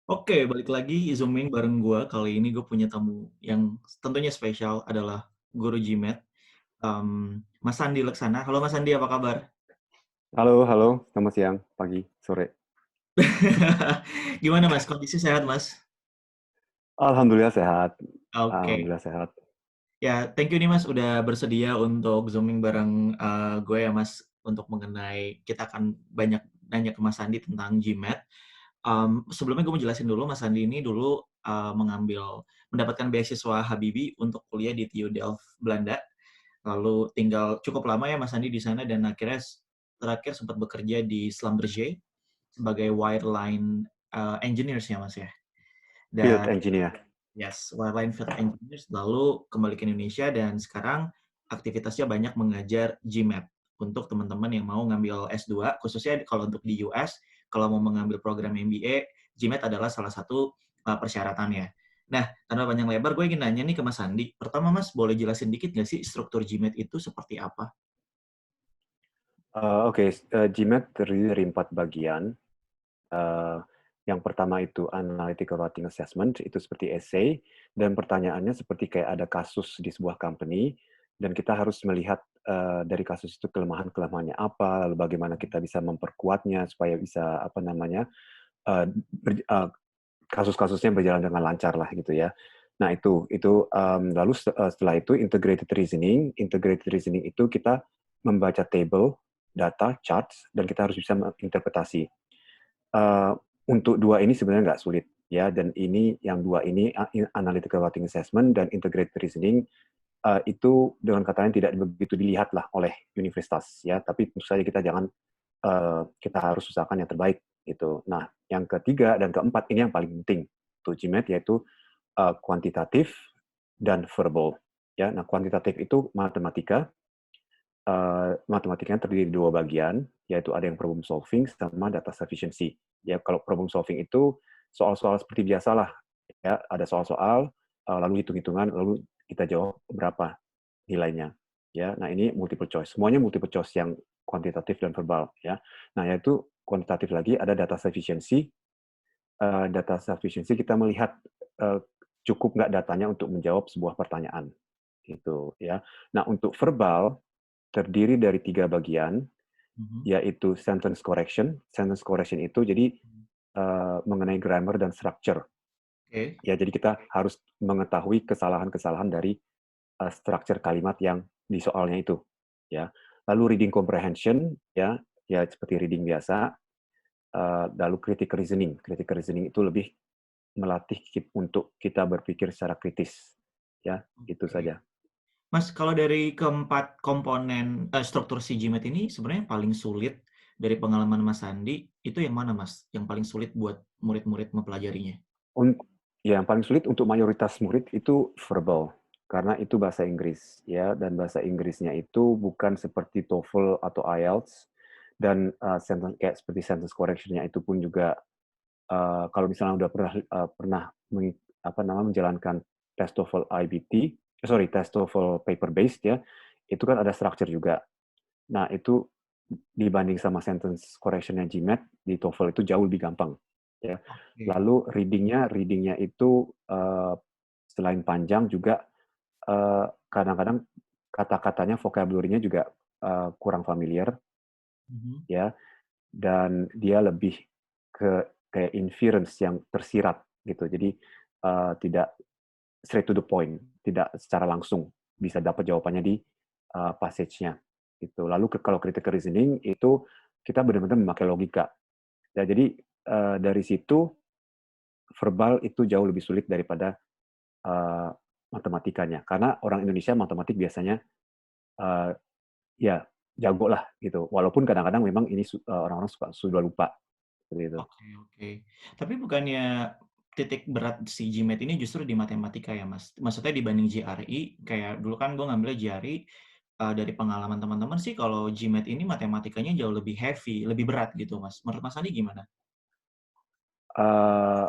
Oke, balik lagi Zooming bareng gua. Kali ini gue punya tamu yang tentunya spesial adalah guru GMAT, Mas Sandi Leksana. Halo Mas Sandi, apa kabar? Halo, halo, selamat siang, pagi, sore. Gimana Mas, kondisi sehat Mas? Alhamdulillah sehat, Oke. alhamdulillah sehat. Ya, thank you nih Mas udah bersedia untuk Zooming bareng gue ya Mas untuk mengenai kita akan banyak nanya ke Mas Sandi tentang GMAT. Sebelumnya gue mau jelasin dulu Mas Sandi ini dulu mendapatkan beasiswa Habibie untuk kuliah di TU Delft, Belanda. Lalu tinggal cukup lama ya Mas Andi di sana dan akhirnya terakhir sempat bekerja di Schlumberger sebagai wireline engineers ya Mas ya. Field Dan engineer. yes, wireline field engineers lalu kembali ke Indonesia dan sekarang aktivitasnya banyak mengajar GMAT untuk teman-teman yang mau ngambil S2 khususnya kalau untuk di US kalau mau mengambil program MBA GMAT adalah salah satu persyaratannya. Nah, tanpa panjang lebar, gue ingin nanya nih ke Mas Andi. Pertama, Mas, boleh jelasin dikit nggak sih struktur GMAT itu seperti apa? Oke, GMAT terdiri dari 4 bagian. Eh, yang pertama itu Analytical Writing Assessment, itu seperti essay, dan pertanyaannya seperti kayak ada kasus di sebuah company, dan kita harus melihat dari kasus itu kelemahan-kelemahannya apa, lalu bagaimana kita bisa memperkuatnya supaya bisa apa namanya eh, kasus-kasusnya berjalan dengan lancar lah gitu ya. Nah itu lalu setelah itu integrated reasoning itu kita membaca table, data, charts, dan kita harus bisa menginterpretasi. Uh, untuk dua ini sebenarnya nggak sulit ya, dan ini yang dua ini analytical writing assessment dan integrated reasoning itu dengan kata lain tidak begitu dilihat lah oleh universitas ya, tapi tentu saja kita harus usahakan yang terbaik gitu. Nah, yang ketiga dan keempat ini yang paling penting untuk GMAT yaitu kuantitatif dan verbal. Ya, nah kuantitatif itu matematika. Matematikanya terdiri dari dua bagian, yaitu ada yang problem solving sama data sufficiency. Ya, kalau problem solving itu soal-soal seperti biasalah, ya ada soal-soal, lalu hitung-hitungan, lalu kita jawab berapa nilainya. Ya, nah ini multiple choice. Semuanya multiple choice yang kuantitatif dan verbal. Ya, nah yaitu kuantitatif lagi ada data sufficiency. Data sufficiency kita melihat uh, cukup nggak datanya untuk menjawab sebuah pertanyaan. Gitu ya. Nah untuk verbal terdiri dari tiga bagian, Mhm. yaitu sentence correction. Sentence correction itu jadi mengenai grammar dan structure. Oke. Ya, jadi kita harus mengetahui kesalahan-kesalahan dari structure kalimat yang di soalnya itu. Ya, lalu reading comprehension, ya, ya seperti reading biasa. Lalu critical reasoning. Critical reasoning itu lebih melatih untuk kita berpikir secara kritis. Ya, itu Oke. saja. Mas, kalau dari keempat komponen struktur si GMAT ini sebenarnya yang paling sulit dari pengalaman Mas Sandi itu yang mana Mas? Yang paling sulit buat murid-murid mempelajarinya? Yang paling sulit untuk mayoritas murid itu verbal, karena itu bahasa Inggris ya, dan bahasa Inggrisnya itu bukan seperti TOEFL atau IELTS, dan sentence kayak seperti sentence correction-nya itu pun juga kalau misalnya udah pernah apa namanya menjalankan tes TOEFL IBT, tes TOEFL paper based ya, itu kan ada structure juga. Nah itu dibanding sama sentence correction-nya GMAT di TOEFL itu jauh lebih gampang ya. Oke. Lalu readingnya itu selain panjang juga kadang-kadang kata-katanya vocabulary-nya juga kurang familiar Mhm. ya, dan dia lebih ke kayak inference yang tersirat gitu. Jadi tidak straight to the point, tidak secara langsung bisa dapat jawabannya di passage-nya. Gitu. Lalu kalau critical reasoning itu kita benar-benar memakai logika. Ya, jadi dari situ verbal itu jauh lebih sulit daripada uh, matematikanya. Karena orang Indonesia matematik biasanya uh, ya jago lah gitu. Walaupun kadang-kadang memang ini orang-orang sudah lupa seperti itu. Oke, oke. Tapi bukannya titik berat si GMAT ini justru di matematika ya, Mas? Maksudnya dibanding GRE, kayak dulu kan gue ngambilnya GRE, dari pengalaman teman-teman sih kalau GMAT ini matematikanya jauh lebih heavy, lebih berat gitu, Mas. Menurut Mas Andi gimana?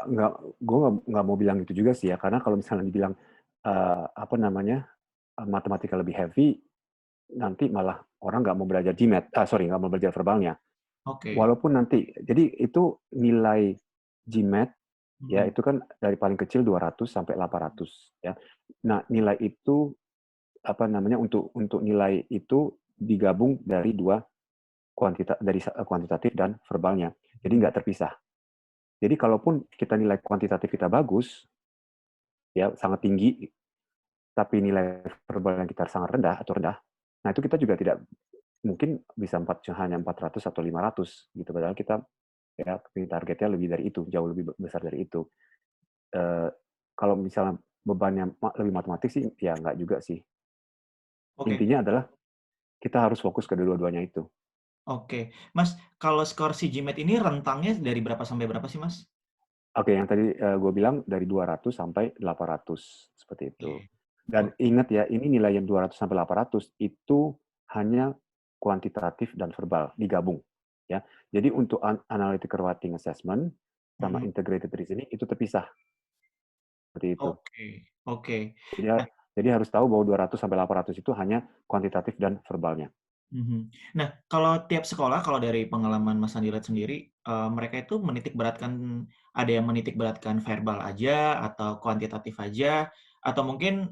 Nggak, gue nggak mau bilang gitu juga sih ya, karena kalau misalnya dibilang apa namanya matematika lebih heavy, nanti malah orang nggak mau belajar GMAT, nggak mau belajar verbalnya. Oke. Walaupun nanti, jadi itu nilai GMAT ya Mhm. itu kan dari paling kecil 200 sampai 800 ya. Nah, nilai itu apa namanya untuk nilai itu digabung dari dua kuantitatif dan verbalnya. Jadi Mhm. nggak terpisah. Jadi kalaupun kita nilai kuantitatif kita bagus, ya sangat tinggi, tapi nilai verbal yang kita sangat rendah atau rendah, nah itu kita juga tidak mungkin bisa hanya 400 atau 500 gitu. Padahal kita ya targetnya lebih dari itu, jauh lebih besar dari itu. Eh, Kalau misalnya bebannya lebih matematik sih, ya nggak juga sih. Oke. Intinya adalah kita harus fokus ke dua-duanya itu. Oke. Mas, kalau skor si GMAT ini rentangnya dari berapa sampai berapa sih, Mas? Oke, yang tadi gue bilang dari 200 sampai 800 seperti itu. Oke. Dan Oke. ingat ya, ini nilai yang 200 sampai 800 itu hanya kuantitatif dan verbal digabung, ya. Jadi untuk analytical writing assessment sama Mhm. integrated reasoning itu terpisah seperti itu. Oke. Oke. Jadi, Nah. jadi harus tahu bahwa 200 sampai 800 itu hanya kuantitatif dan verbalnya. Mhm. Nah, kalau tiap sekolah, kalau dari pengalaman Mas Andi lihat sendiri, mereka itu menitik beratkan, ada yang menitik beratkan verbal aja, atau kuantitatif aja, atau mungkin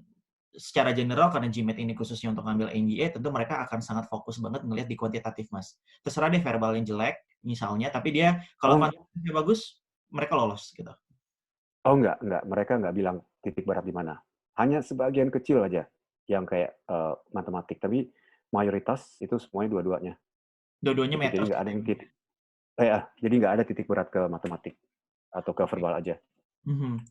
secara general karena GMAT ini khususnya untuk ngambil NGA, tentu mereka akan sangat fokus banget ngelihat di kuantitatif, Mas. Terserah deh verbal yang jelek misalnya, tapi dia kalau Oh, kuantitatifnya bagus, mereka lolos gitu. oh enggak. Mereka nggak bilang titik berat di mana. Hanya sebagian kecil aja yang kayak matematik, tapi mayoritas itu semuanya dua-duanya. Dua-duanya Gitu. Jadi matters nggak ada gitu ya, yang Mas, ya? titik, jadi nggak ada titik berat ke matematik atau ke Oke. verbal aja. Mhm.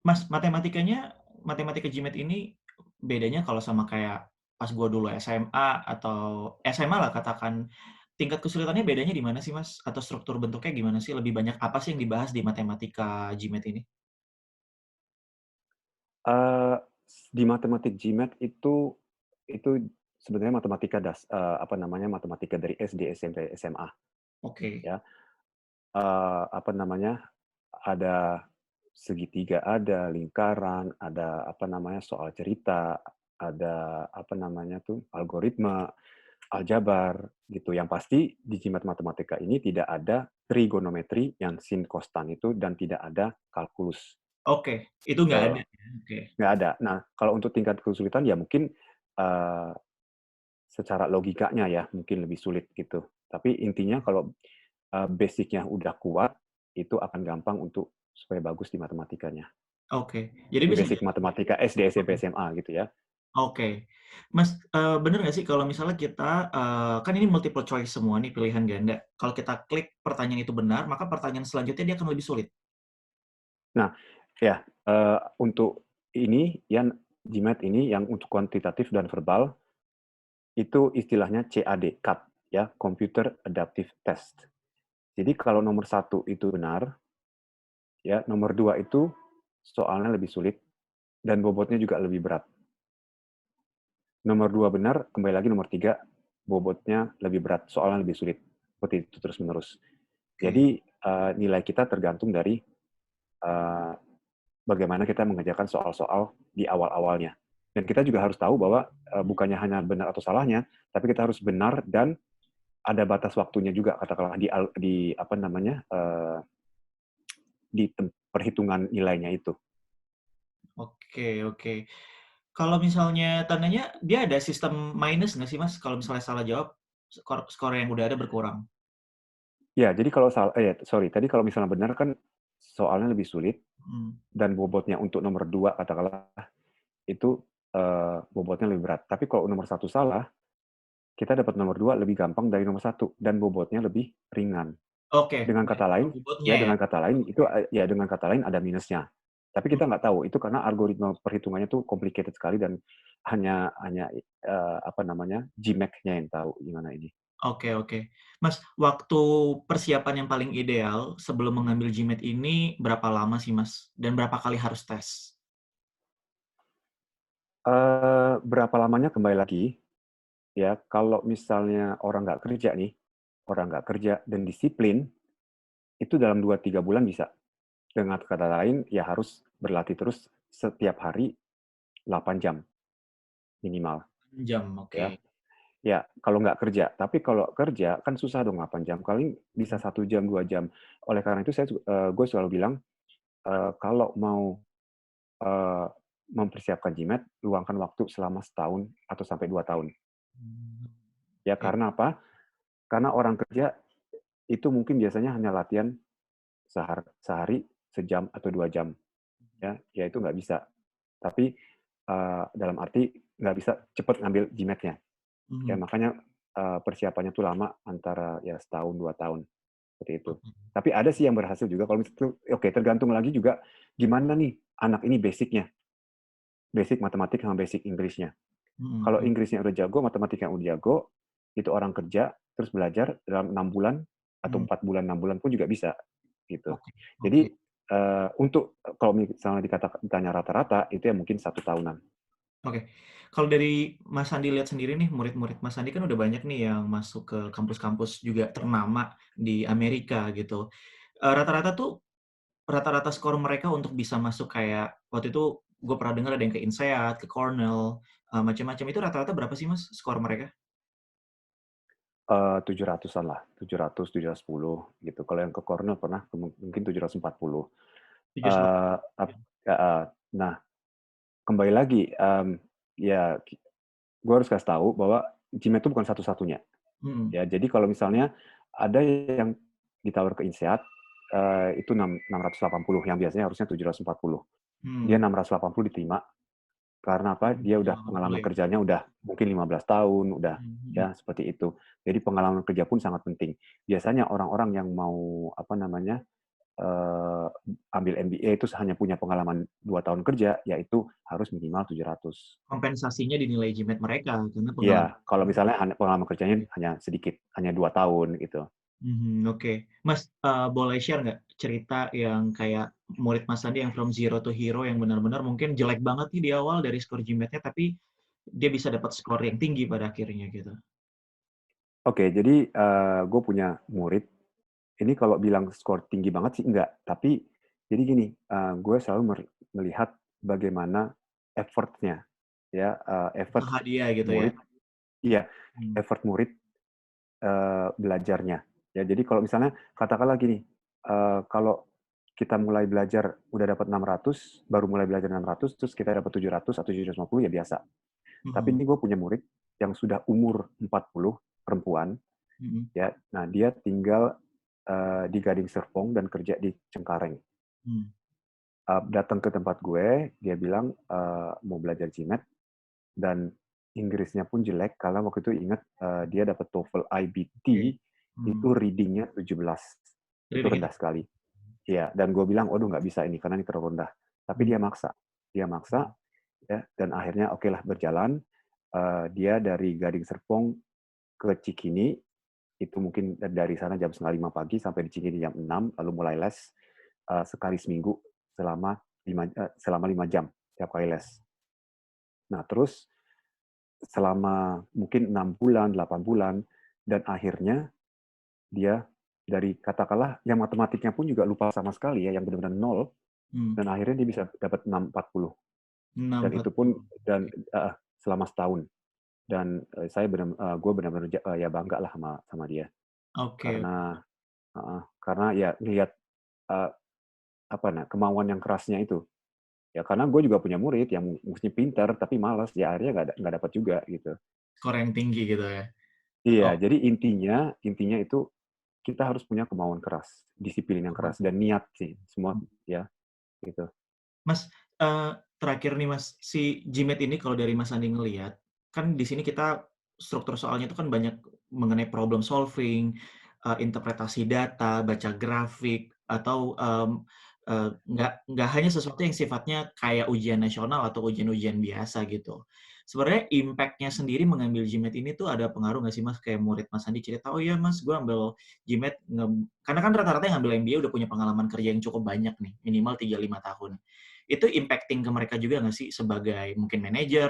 Mas, matematika GMAT ini bedanya kalau sama kayak pas gua dulu SMA atau SMA lah katakan, tingkat kesulitannya bedanya di mana sih, Mas? Atau struktur bentuknya gimana sih? Lebih banyak apa sih yang dibahas di matematika GMAT ini? Eh, di matematik GMAT itu sebenarnya matematika apa namanya matematika dari SD, SMP, SMA Oke. ya. Apa namanya ada segitiga, ada lingkaran, ada apa namanya soal cerita, ada apa namanya tuh algoritma, aljabar gitu. Yang pasti di GMAT matematika ini tidak ada trigonometri yang sin cos tan itu dan tidak ada kalkulus. Oke, itu nggak ada Eh, ya? Oke. nggak ada. Nah, kalau untuk tingkat kesulitan ya mungkin eh, secara logikanya ya mungkin lebih sulit gitu. Tapi intinya kalau basic-nya udah kuat, itu akan gampang untuk supaya bagus di matematikanya. Oke. Jadi Di bisa basic matematika SD, SMP, SMA gitu ya. oke. Mas, bener nggak sih kalau misalnya kita, kan ini multiple choice semua nih, pilihan ganda. Kalau kita klik pertanyaan itu benar, maka pertanyaan selanjutnya dia akan lebih sulit? Nah, ya untuk ini yang GMAT ini yang untuk kuantitatif dan verbal itu istilahnya CAD, CAD ya, Computer Adaptive Test. Jadi kalau nomor satu itu benar, ya nomor dua itu soalnya lebih sulit dan bobotnya juga lebih berat. Nomor dua benar, kembali lagi nomor tiga bobotnya lebih berat, soalnya lebih sulit. Seperti itu terus menerus. Oke. Jadi nilai kita tergantung dari uh, bagaimana kita mengerjakan soal-soal di awal-awalnya. Dan kita juga harus tahu bahwa bukannya hanya benar atau salahnya, tapi kita harus benar dan ada batas waktunya juga, katakanlah di apa namanya di perhitungan nilainya itu. Oke oke. Kalau misalnya tandanya dia ada sistem minus nggak sih, Mas? Kalau misalnya salah jawab, skor skor yang udah ada berkurang? Ya, jadi kalau sorry, tadi kalau misalnya benar kan soalnya lebih sulit Mhm. dan bobotnya untuk nomor dua katakanlah itu bobotnya lebih berat. Tapi kalau nomor satu salah, kita dapat nomor dua lebih gampang dari nomor satu dan bobotnya lebih ringan. Oke, Dengan baik. kata lain, Bobotnya ya ya? dengan kata lain itu Oke. ya dengan kata lain ada minusnya. Tapi Mmm, kita nggak tahu itu karena algoritma perhitungannya tuh complicated sekali dan hanya apa namanya GMAT-nya yang tahu gimana ini. oke oke. Mas, waktu persiapan yang paling ideal sebelum mengambil GMAT ini berapa lama sih, Mas? Dan berapa kali harus tes? Berapa lamanya kembali lagi ya kalau misalnya orang nggak kerja dan disiplin itu dalam 2-3 bulan bisa. Dengan kata lain ya harus berlatih terus setiap hari 8 jam minimal Jam, oke. ya. Ya, kalau nggak kerja. Tapi kalau kerja, kan susah dong 8 jam. Paling bisa Mhm. 1 jam, 2 jam. Oleh karena itu, gue selalu bilang, kalau mau, eee, mempersiapkan GMAT, luangkan waktu selama setahun atau sampai 2 tahun. Mmm, Ya, oke. karena apa? Karena orang kerja itu mungkin biasanya hanya latihan sehari, sejam atau 2 jam, ya itu nggak bisa. Tapi, dalam arti nggak bisa cepat ngambil GMAT-nya. Ya Mhm, makanya, persiapannya tuh lama antara ya setahun, 2 tahun, seperti itu. oke. Tapi ada sih yang berhasil juga kalau misalnya oke tergantung lagi juga gimana nih anak ini basic-nya, basic matematik sama basic Inggrisnya. Mhm Kalau mhm Inggrisnya udah jago, matematikanya udah jago, itu orang kerja, terus belajar dalam 6 bulan atau mhm. 4 bulan, 6 bulan pun juga bisa, gitu. Oke oke Jadi, untuk kalau misalnya ditanya rata-rata, itu ya mungkin 1 tahunan. oke. Kalau dari Mas Sandi lihat sendiri nih, murid-murid Mas Sandi kan udah banyak nih yang masuk ke kampus-kampus juga ternama di Amerika gitu. Rata-rata tuh rata-rata skor mereka untuk bisa masuk kayak waktu itu gue pernah dengar ada yang ke INSEAD, ke Cornell, macam-macam itu rata-rata berapa sih Mas skor mereka? 700-an lah, 700, 710 gitu. Kalau yang ke Cornell pernah mungkin 740. 780. Eee, ap heeh. Nah, kembali lagi, ya gue harus kasih tahu bahwa GMAT itu bukan satu-satunya, Mhm, ya. Jadi kalau misalnya ada yang ditawar ke INSEAD, itu 680, yang biasanya harusnya 740. Dia mhm. 680 diterima, karena apa, dia udah 780 pengalaman ya? kerjanya udah mungkin 15 tahun, udah Mhm mhm. ya seperti itu. Jadi pengalaman kerja pun sangat penting. Biasanya orang-orang yang mau, apa namanya, eee, ambil MBA itu hanya punya pengalaman 2 tahun kerja, yaitu harus minimal 700. Kompensasinya dinilai GMAT mereka karena Iya, pengalaman. kalau misalnya pengalaman kerjanya hanya sedikit, hanya 2 tahun gitu. Mhm, oke. Mas, boleh share nggak cerita yang kayak murid Mas Sandi yang from zero to hero yang benar-benar mungkin jelek banget nih di awal dari skor GMAT-nya, tapi dia bisa dapat skor yang tinggi pada akhirnya gitu? Oke, jadi, gue punya murid, ini kalau bilang skor tinggi banget sih enggak, tapi jadi gini, gue selalu melihat bagaimana effort-nya, ya, effort Usaha dia gitu ya? murid iya, Mmm, effort murid, belajarnya. Ya, jadi kalau misalnya katakanlah gini, kalau kita mulai belajar udah dapat 600, baru mulai belajar 600, terus kita dapat 700 atau 750 ya biasa. Tapi mhm ini gue punya murid yang sudah umur 40, perempuan, mhm, ya. Nah, dia tinggal, di Gading Serpong dan kerja di Cengkareng. mmm, Datang ke tempat gue, dia bilang, mau belajar GMAT dan Inggrisnya pun jelek karena waktu itu ingat, dia dapat TOEFL IBT, oke, itu mmm, reading-nya 17. Itu reading-nya rendah sekali. Iya, dan gue bilang, "Waduh nggak bisa ini, karena ini terlalu rendah." Tapi mmm, dia maksa, mhm, ya, dan akhirnya okelah berjalan. Dia dari Gading Serpong ke Cikini, itu mungkin dari sana jam 4:30 pagi sampai di Cikini jam 6, lalu mulai les, sekali seminggu selama 5 jam tiap kali les. Nah, terus selama mungkin 6 bulan, 8 bulan, dan akhirnya dia dari katakanlah yang matematiknya pun juga lupa sama sekali ya, yang benar-benar nol, mmm, dan akhirnya dia bisa dapat 640. Dan itu pun 640, dan oke selama setahun. Dan, gue benar-benar ya bangga lah sama dia. oke oke. Karena karena ya lihat, eee, kemauan yang kerasnya itu. Ya karena gue juga punya murid yang mestinya pintar tapi malas, ya akhirnya nggak dapat juga gitu. Skor yang tinggi gitu ya? Iya, Oh, jadi intinya itu kita harus punya kemauan keras, disiplin yang keras, dan niat sih semua ya, gitu. Mas, terakhir nih Mas, si GMAT ini kalau dari Mas Andi ngelihat, kan di sini kita struktur soalnya itu kan banyak mengenai problem solving, interpretasi data, baca grafik, atau, nggak hanya sesuatu yang sifatnya kayak ujian nasional atau ujian-ujian biasa gitu. Sebenarnya impact-nya sendiri mengambil GMAT ini tuh ada pengaruh nggak sih Mas? Kayak murid Mas Andi cerita, "Oh iya Mas, gue ambil GMAT karena kan rata-rata yang ambil MBA udah punya pengalaman kerja yang cukup banyak nih, minimal 3 5 tahun. Itu impacting ke mereka juga nggak sih sebagai mungkin manajer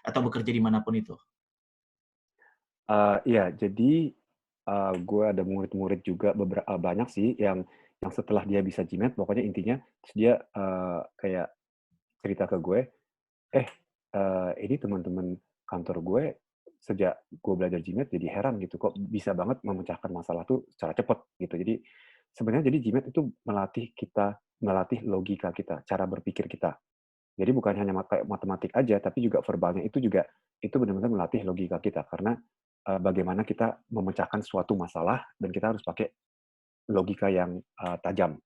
atau bekerja di mana pun itu? Iya, jadi, gue ada murid-murid juga banyak sih yang setelah dia bisa GMAT pokoknya intinya terus dia, kayak cerita ke gue, "Eh, ini teman-teman kantor gue sejak gue belajar GMAT jadi heran gitu, kok bisa banget memecahkan masalah tuh secara cepet," gitu. Jadi sebenarnya jadi GMAT itu melatih logika kita, cara berpikir kita. Jadi bukan hanya kayak matematik aja, tapi juga verbalnya itu benar-benar melatih logika kita karena bagaimana kita memecahkan suatu masalah dan kita harus pakai logika yang tajam.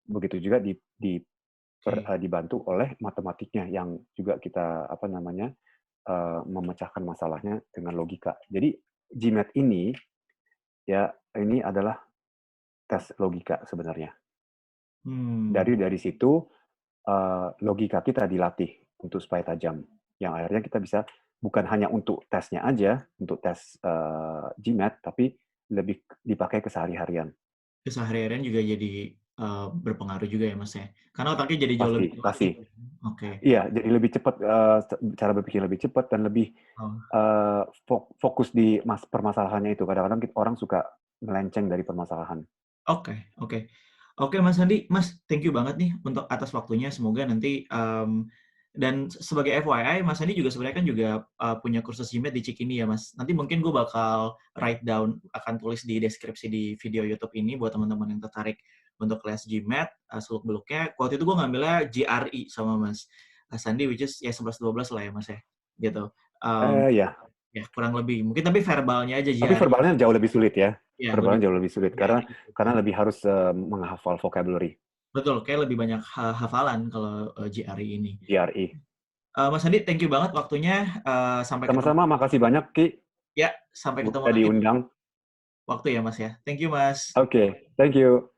Begitu juga Oke. dibantu oleh matematiknya yang juga kita apa namanya memecahkan masalahnya dengan logika. Jadi GMAT ini ya ini adalah tes logika sebenarnya. Hmm. Dari situ logika kita dilatih untuk supaya tajam. Yang akhirnya kita bisa bukan hanya untuk tesnya aja, untuk tes GMAT, tapi lebih dipakai kesehari-harian. Keseharian juga jadi, berpengaruh juga ya, Mas, ya? Karena otaknya jadi jauh lebih Pasti, terlatih. pasti. Oke. Iya, jadi lebih cepat, cara berpikir lebih cepat dan lebih Oh, fokus di permasalahannya itu. Kadang-kadang orang suka melenceng dari permasalahan. oke oke. Oke, Mas Andi, Mas, thank you banget nih untuk atas waktunya. Semoga nanti, dan sebagai FYI, Mas Andi juga sebenarnya kan juga, punya kursus GMAT di Cikini ya, Mas. Nanti mungkin gue bakal write down, akan tulis di deskripsi di video YouTube ini buat teman-teman yang tertarik untuk kelas GMAT, seluk-beluknya. Waktu itu gue ngambilnya GRE sama Mas Sandi, which is ya 11-12 lah ya, Mas, ya, gitu. Mmm, Ya, ya kurang lebih. Mungkin tapi verbalnya aja tapi GRE. verbalnya jauh lebih sulit ya. Ya lebih Verbalnya jauh lebih sulit karena GRE. lebih harus menghafal vocabulary Betul, kayak lebih banyak hafalan kalau, GRE ini. GRE. Mas Andi, thank you banget waktunya, sampai ketemu Sama-sama, makasih banyak Ki ya, sampai ketemu udah lagi diundang. waktu ya, Mas, ya. Thank you, Mas. Oke, thank you.